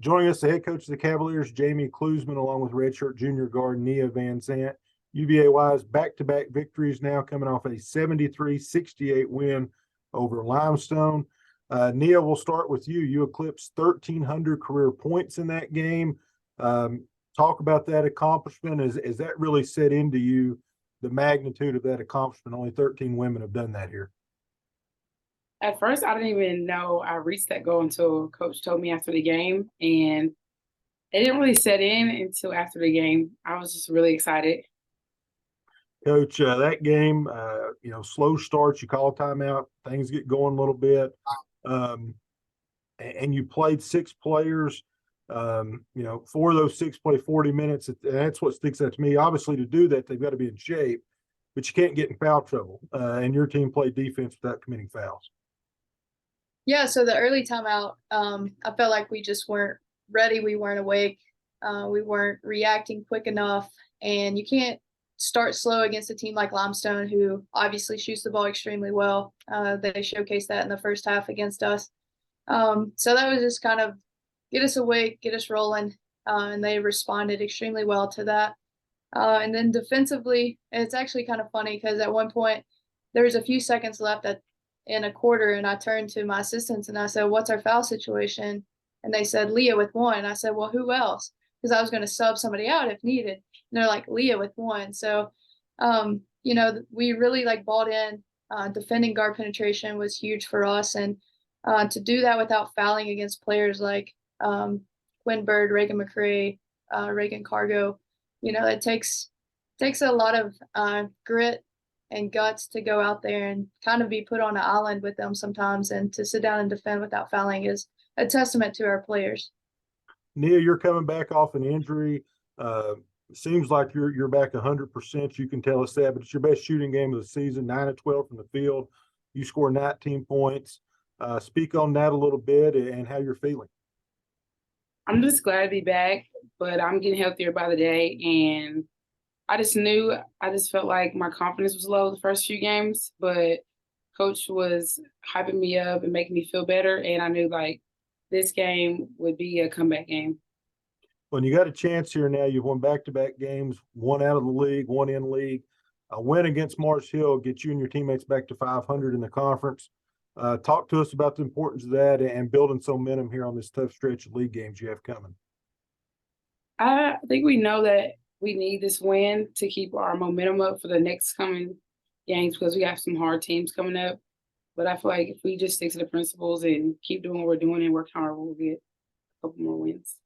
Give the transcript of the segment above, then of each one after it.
Joining us, the head coach of the Cavaliers, Jamie Cluesman, along with redshirt junior guard Nia Vanzant. UVA-wise, back-to-back victories now, coming off a 73-68 win over Limestone. Nia, we'll start with you. You eclipsed 1,300 career points in that game. Talk about that accomplishment. Is that really set into you, the magnitude of that accomplishment? Only 13 women have done that here. At first, I didn't even know I reached that goal until Coach told me after the game, and it didn't really set in until after the game. I was just really excited. Coach, that game, slow starts, you call a timeout, things get going a little bit, and you played 6 players. 4 of those 6 play 40 minutes. That's what sticks out to me. Obviously, to do that, they've got to be in shape, but you can't get in foul trouble. And your team played defense without committing fouls. Yeah, so the early timeout, I felt like we just weren't ready. We weren't awake. We weren't reacting quick enough. And you can't start slow against a team like Limestone, who obviously shoots the ball extremely well. They showcased that in the first half against us. So that was just kind of get us awake, get us rolling. And they responded extremely well to that. And then defensively, it's actually kind of funny because at one point there was a few seconds left in a quarter, and I turned to my assistants and I said, "What's our foul situation?" And they said, "Leah with 1." And I said, "Well, who else?" Because I was going to sub somebody out if needed. And they're like, "Leah with 1." So, we really balled in. Defending guard penetration was huge for us. And to do that without fouling against players like Quinn Bird, Reagan McCray, Reagan Cargo, it takes a lot of grit and guts to go out there and kind of be put on an island with them sometimes, and to sit down and defend without fouling is a testament to our players. Nia, you're coming back off an injury. Seems like you're back 100%. You can tell us that, but it's your best shooting game of the season, 9 of 12 from the field. You score 19 points. Speak on that a little bit and how you're feeling. I'm just glad to be back, but I'm getting healthier by the day, and I just felt like my confidence was low the first few games, but Coach was hyping me up and making me feel better, and I knew this game would be a comeback game. When you got a chance here now, you've won back-to-back games, 1 out of the league, 1 in league. A win against Mars Hill gets you and your teammates back to 500 in the conference. Talk to us about the importance of that and building some momentum here on this tough stretch of league games you have coming. I think we know that we need this win to keep our momentum up for the next coming games, because we have some hard teams coming up. But I feel like if we just stick to the principles and keep doing what we're doing and work hard, we'll get a couple more wins.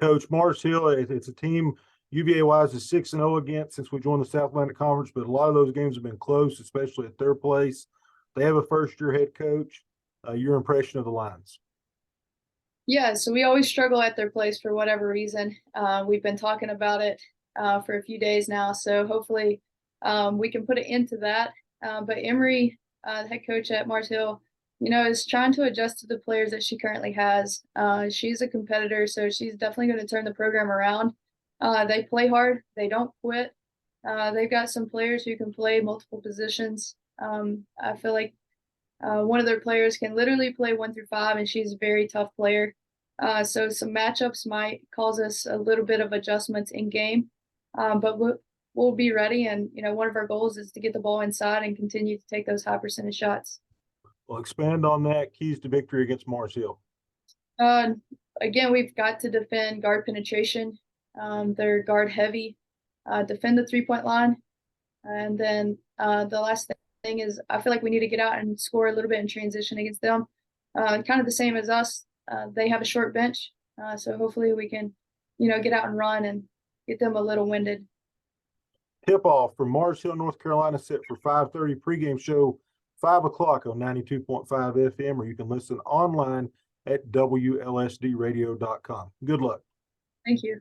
Coach, Mars Hill, it's a team UVA-wise is 6-0 against since we joined the South Atlantic Conference, but a lot of those games have been close, especially at their place. They have a first-year head coach. Your impression of the Lions? Yeah, so we always struggle at their place for whatever reason. We've been talking about it for a few days now, so hopefully we can put an end to that. But Emery, the head coach at Mars Hill, is trying to adjust to the players that she currently has. She's a competitor, so she's definitely going to turn the program around. They play hard. They don't quit. They've got some players who can play multiple positions. I feel like one of their players can literally play 1 through 5, and she's a very tough player. So some matchups might cause us a little bit of adjustments in game, but we'll be ready. And, one of our goals is to get the ball inside and continue to take those high percentage shots. Well, expand on that. Keys to victory against Mars Hill. Again, we've got to defend guard penetration. They're guard heavy. Defend the 3-point line. And then the last thing is I feel like we need to get out and score a little bit in transition against them. Kind of the same as us. They have a short bench, so hopefully we can, get out and run and get them a little winded. Tip-off from Mars Hill, North Carolina, set for 5:30. Pregame show 5 o'clock on 92.5 FM, or you can listen online at WLSDradio.com. Good luck. Thank you.